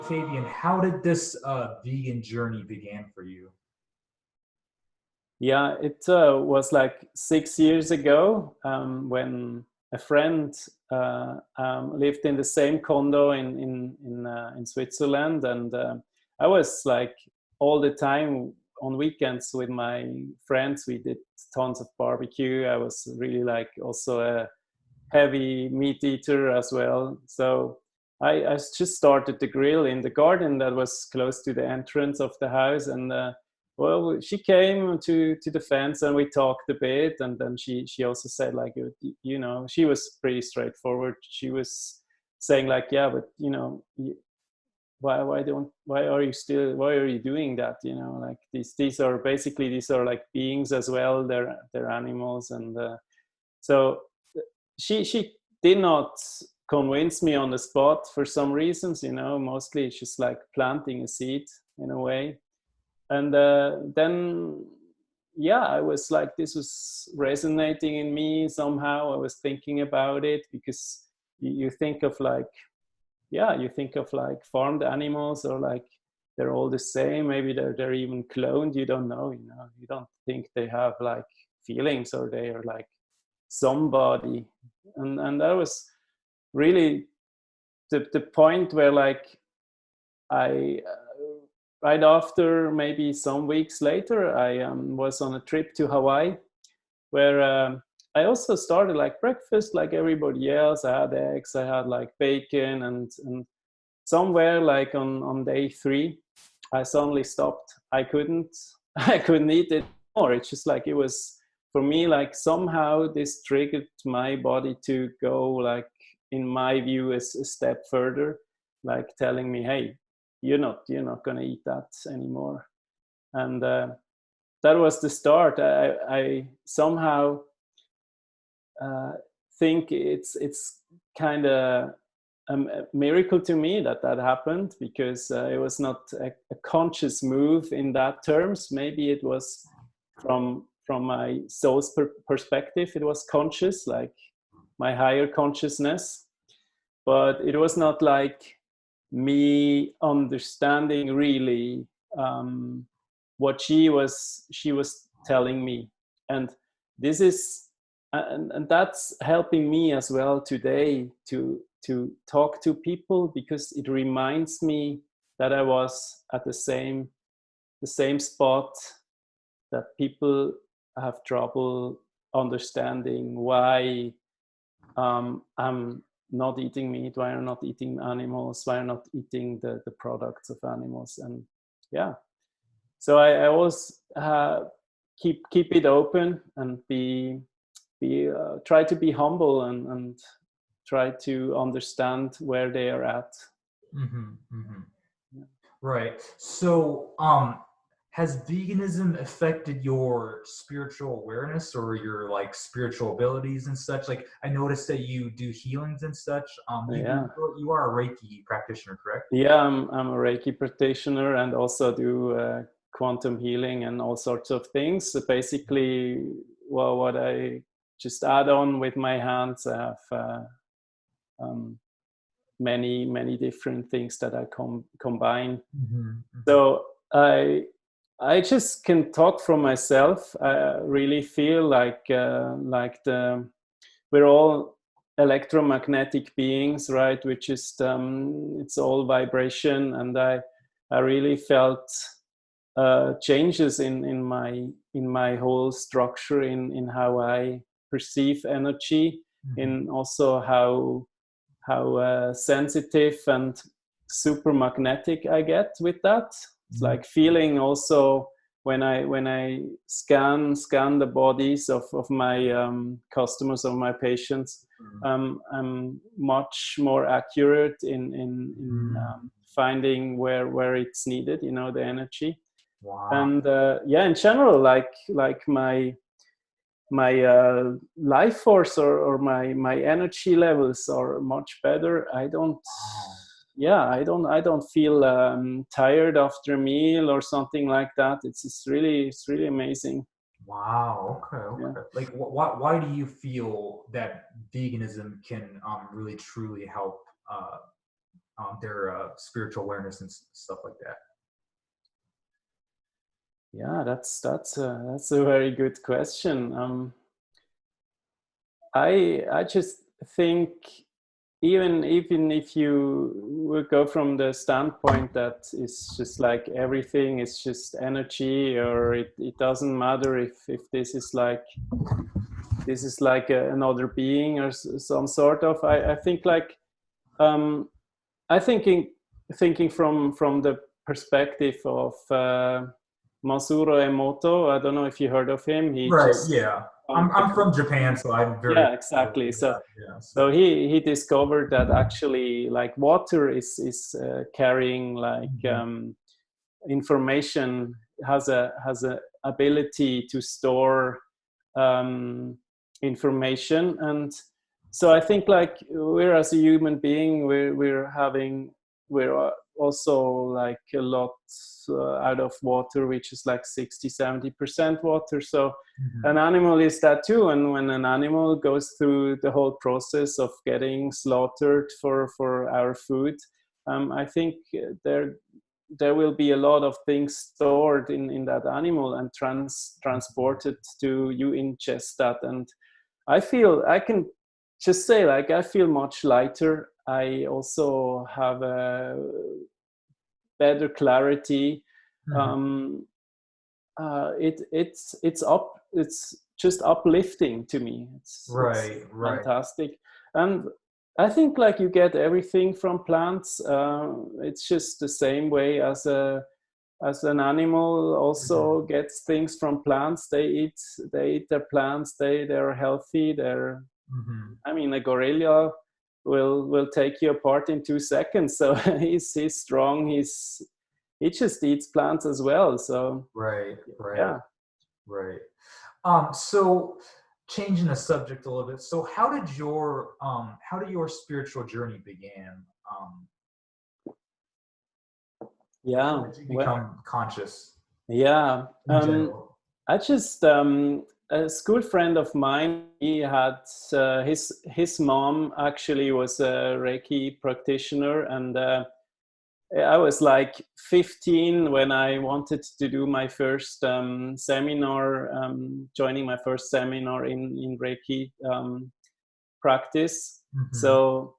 Fabian, how did this vegan journey began for you? Yeah, it was like 6 years ago when a friend lived in the same condo in Switzerland, and I was like all the time on weekends with my friends. We did tons of barbecue. I was really like also a heavy meat eater as well. So I just started the grill in the garden that was close to the entrance of the house, and well, she came to the fence and we talked a bit, and then she also said like, she was pretty straightforward. She was saying like, yeah, but why are you doing that? Like these are basically, these are like beings as well. They're animals, and so she did not convince me on the spot for some reasons. Mostly it's just like planting a seed in a way. And then yeah, I was like, this was resonating in me somehow. I was thinking about it because you think of like, yeah, you think of like farmed animals, or like they're all the same. Maybe they're even cloned. You don't know. You don't think they have like feelings, or they are like somebody. And that was really the point where like I right after, maybe some weeks later, I was on a trip to Hawaii, where I also started like breakfast like everybody else. I had eggs, I had like bacon, and somewhere like on day 3, I suddenly stopped. I couldn't eat it more. It's just like, it was for me like somehow this triggered my body to go like, in my view, a step further, like telling me, hey, you're not gonna eat that anymore. And that was the start. I somehow think it's kind of a miracle to me that happened, because it was not a conscious move in that terms. Maybe it was from my soul's perspective, it was conscious, like my higher consciousness, but it was not like me understanding really what she was telling me. And this is and that's helping me as well today to talk to people, because it reminds me that I was at the same spot, that people have trouble understanding why I'm not eating meat, why I'm not eating animals, why I'm not eating the products of animals. And yeah, so I always keep it open, and try to be humble, and try to understand where they are at. Hmm. Hmm. Yeah. Right. So, has veganism affected your spiritual awareness or your like spiritual abilities and such? Like, I noticed that you do healings and such. Yeah. You are a Reiki practitioner, correct? Yeah, I'm a Reiki practitioner, and also do quantum healing and all sorts of things. So basically, well, what I just add on with my hands, I have um, many different things that I combine. Hmm. Hmm. So I just can talk from myself. I really feel like we're all electromagnetic beings, right? Which is it's all vibration, and I really felt changes in my whole structure, in how I perceive energy, Hmm. in also how sensitive and super magnetic I get with that. It's Hmm. like feeling also when I scan the bodies of my customers, of my patients. I'm much more accurate in finding where it's needed, the energy. Wow. And yeah, in general, like my life force, or my energy levels are much better. Wow. I don't feel tired after a meal or something like that. It's really amazing. Wow. Okay. Yeah. Okay. Like, why do you feel that veganism can really truly help their spiritual awareness and stuff like that? Yeah, that's a very good question. I just think even if you would go from the standpoint that it's just like everything is just energy, or it doesn't matter if this is like another being or some sort of, I think like um, I thinking from the perspective of Masaru Emoto. I don't know if you heard of him. He Right. just Yeah. um, I'm from Japan, so I'm very yeah, familiar exactly. with So that. Yeah. so So. he discovered that actually like water is carrying like Mhm. information, has a ability to store um, information. And so I think like we're, as a human being, we're also like a lot out of water, which is like 60-70% water. So an Mhm. animal is that too. And when an animal goes through the whole process of getting slaughtered for our food, I think there will be a lot of things stored in that animal and transported to you ingest that. And I can just say like I feel much lighter. I also have a better clarity. Mhm. um, it's just uplifting to me. It's Right. Right. fantastic. And I think like you get everything from plants. It's just the same way as an animal Mhm. also gets things from plants. They eat their plants. They're healthy. They're, Mhm. I mean, a gorilla will take you apart in 2 seconds. So he's strong. He just eats plants as well. So Right. Right. yeah. Right. So changing the subject a little bit. So how did your spiritual journey begin? How Yeah, did you well, become conscious yeah. in general? I just a school friend of mine. He had his mom actually was a Reiki practitioner, and I was like 15 when I wanted to do my first seminar, joining my first seminar in Reiki practice. Mhm. So,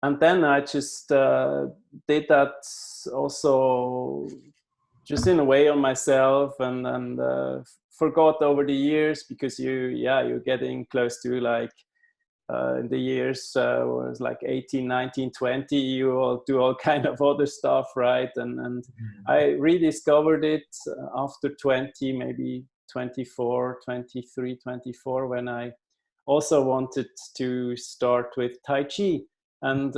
and then I just did that also just in a way on myself, and forgot over the years, because you're getting close to like in the years was like 18, 19, 20, you all do all kind of other stuff, right? And Mhm. I rediscovered it after 20, maybe 24, 23, 24, when I also wanted to start with Tai Chi. And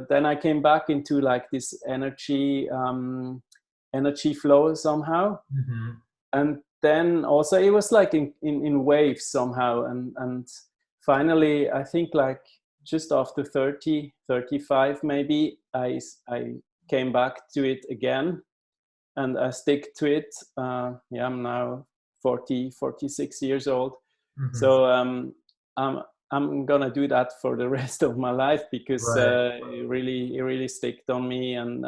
then I came back into like this energy flow somehow. Mhm. And then also it was like in waves somehow. And finally, I think like just after 30, 35 maybe, I came back to it again, and I stick to it. Yeah, I'm now 40, 46 years old. Mhm. So I'm I'm gonna do that for the rest of my life, because Right. it really sticked on me, and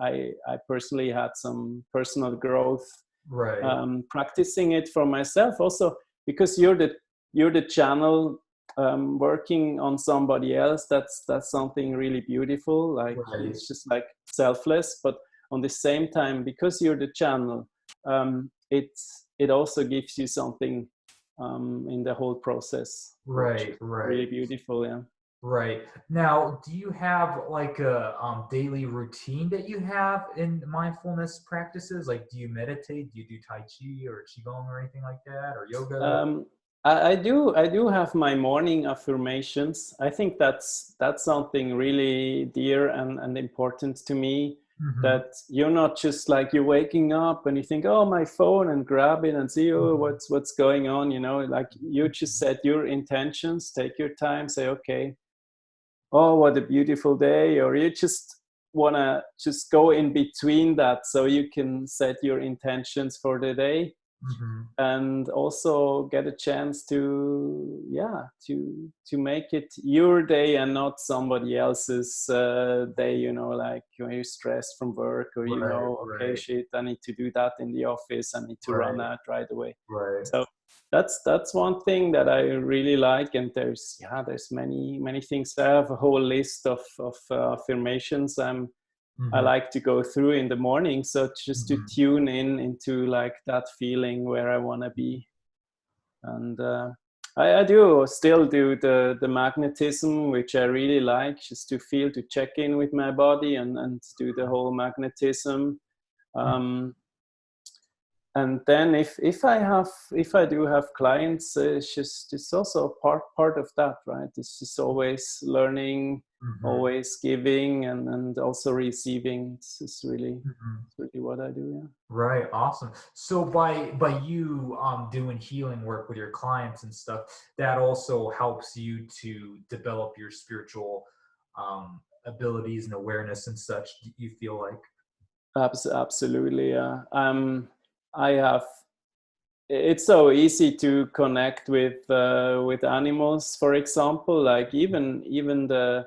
I personally had some personal growth Right. practicing it for myself. Also because you're the channel working on somebody else. That's something really beautiful. Like Right. it's just like selfless, but on the same time, because you're the channel, it also gives you something in the whole process, which is Right. really Right. beautiful. Yeah. Right. Now, do you have like a daily routine that you have in mindfulness practices? Like, do you meditate? Do you do Tai Chi or Qigong or anything like that, or yoga? Um, I do have my morning affirmations. I think that's something really dear and important to me. Mm-hmm. That you're not just like you're waking up and you think, oh, my phone, and grab it and see, oh, Mm-hmm. what's going on. You know, like you just set your intentions, take your time, say, okay, oh, what a beautiful day, or you just wanna just go in between that, so you can set your intentions for the day. Mhm. and also get a chance to, yeah, to make it your day and not somebody else's day, you know, like when you're stressed from work, or you Right, know, okay, right, shit, I need to do that in the office, I need to run right, out right away. right. So that's one thing that I really like. And there's, yeah, there's many things. I have a whole list of affirmations I Mhm, like to go through in the morning. So just to mhm, tune in into like that feeling where I want to be. And I do still do the magnetism, which I really like, just to feel, to check in with my body, and do the whole magnetism. mhm. Um, and then if I do have clients, it's just, it's also part of that, right? It's just always learning, Mhm, always giving, and also receiving. It's really, mhm. it's really what I do. Yeah. Right, awesome. So by you doing healing work with your clients and stuff, that also helps you to develop your spiritual abilities and awareness and such. Do you feel like? Absolutely. Yeah. I have. It's so easy to connect with animals, for example, like even the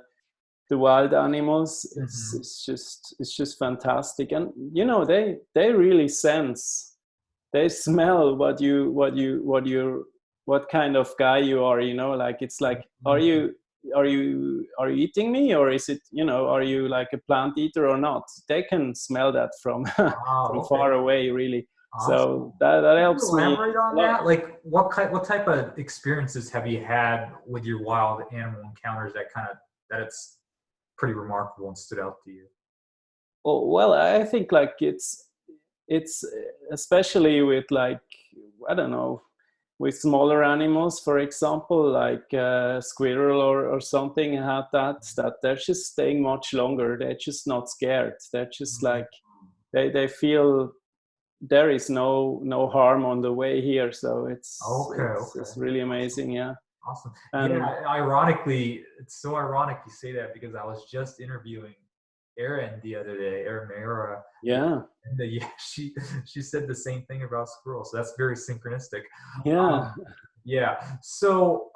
wild animals. it's, Hmm. it's just it's just fantastic. And you know, they really sense, they smell what kind of guy you are, you know, like it's like, are you eating me, or is it, you know, are you like a plant eater or not? They can smell that from from Wow. Okay. far away, really. Awesome. So that Can you helps me elaborate a on lot. that? Like, what type of experiences have you had with your wild animal encounters that that it's pretty remarkable and stood out to you? Oh, well, I think like it's especially with like, I don't know, with smaller animals, for example, like squirrel or something, had that they're just staying much longer. They're just not scared. They're just Mhm. like, they feel there is no harm on the way here. So Okay, it's okay. really Awesome. amazing. Yeah. Awesome. And Yeah, ironically, it's so ironic you say that because I was just interviewing Erin the other day, Erin Mayora, the yeah, and yeah, she said the same thing about squirrels. So that's very synchronistic. yeah. Um, yeah. So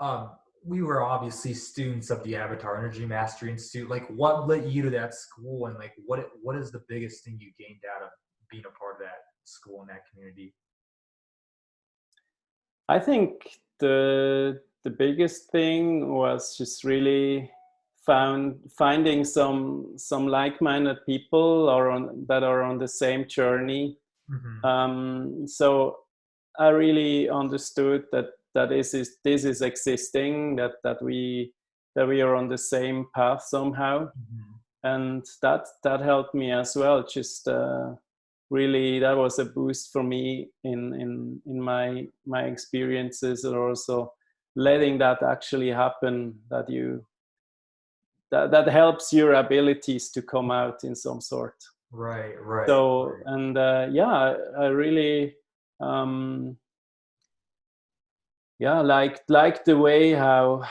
um, we were obviously students of the Avatar Energy Mastery Institute. Like, what led you to that school, and like, what is the biggest thing you gained out of being a part of that school and that community? I think the biggest thing was just really finding some like-minded people, or that are on the same journey. Hmm. So I really understood that this is existing, that we are on the same path somehow. Hmm. And that helped me as well. Just really, that was a boost for me in my experiences, and also letting that actually happen. That helps your abilities to come out in some sort. Right, right, So, right. and yeah, I really yeah, like the way how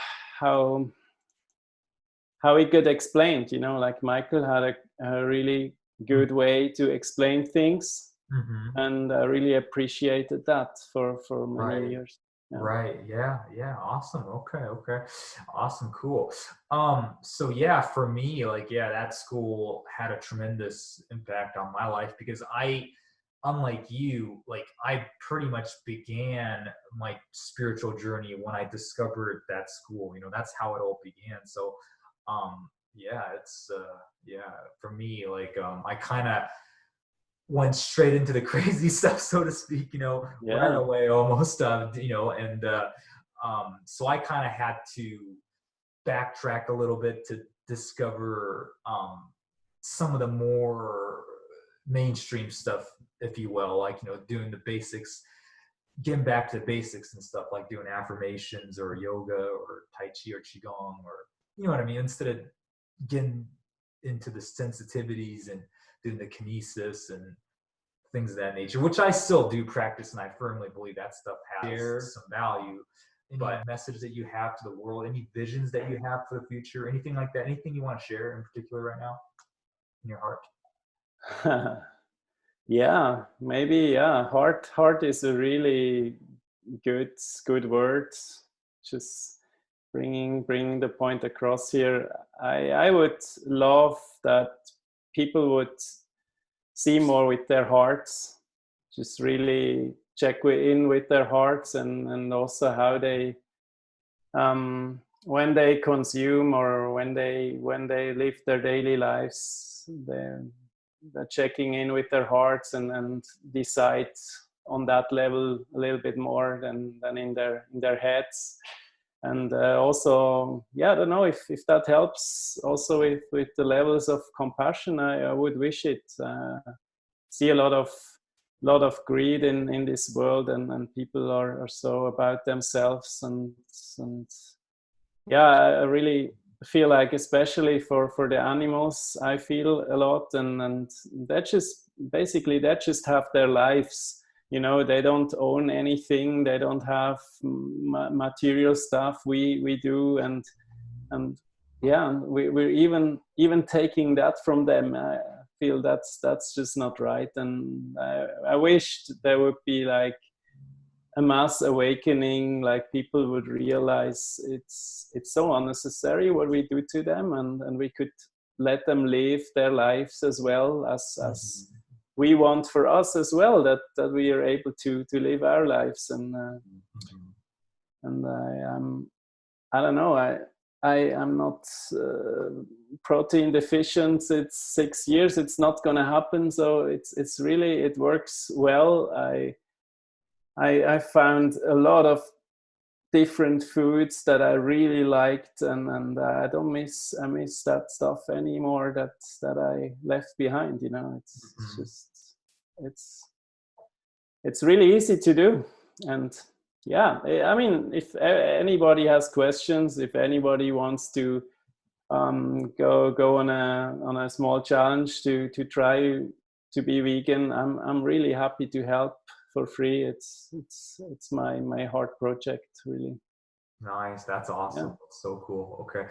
how he could explain, you know, like Michael had a really good way to explain things, Mm-hmm. and I really appreciated that for many Right. years. Yeah. Right. Yeah. Yeah. Awesome. Okay. Okay. Awesome. Cool. So yeah, for me, like, yeah, that school had a tremendous impact on my life because unlike you, like I pretty much began my spiritual journey when I discovered that school. You know, that's how it all began. So, yeah, yeah, for me, like, I kind of went straight into the crazy stuff, so to speak, right Yeah. away almost, and so I kind of had to backtrack a little bit to discover some of the more mainstream stuff, if you will, like, doing the basics, getting back to the basics and stuff like doing affirmations or yoga or Tai Chi or Qigong, or, you know what I mean? Instead of getting into the sensitivities and doing the kinesis and things of that nature, which I still do practice, and I firmly believe that stuff has some value. But message that you have to the world, any visions that you have for the future, anything like that, anything you want to share in particular right now in your heart? Yeah, maybe, yeah. Heart is a really good word. Just bringing the point across here. I would love that people would see more with their hearts, just really check in with their hearts, and also how they, when they consume or when they live their daily lives, they're checking in with their hearts, and decide on that level a little bit more than in their heads. And also, yeah, I don't know if that helps also with the levels of compassion. I would wish it. See a lot of greed in this world, and people are so about themselves, and yeah, I really feel like, especially for the animals, I feel a lot, and that just basically that just have their lives. You know, they don't own anything, they don't have material stuff we do, and yeah, we're even taking that from them. I feel that's just not right, and I wished there would be like a mass awakening, like people would realize it's so unnecessary what we do to them, and we could let them live their lives as well as Mhm. we want for us as well, that we are able to live our lives. Mhm. And I don't know, I am not protein deficient. It's 6 years, it's not going to happen, so it's really, it works well. I found a lot of different foods that I really liked, and I miss that stuff anymore that I left behind. You know, it's Mhm. just it's it's really easy to do. And yeah, I mean, if anybody has questions, if anybody wants to go on a small challenge to try to be vegan, I'm really happy to help for free. It's my heart project, really. Nice. That's Yeah. awesome. That's so cool. Okay.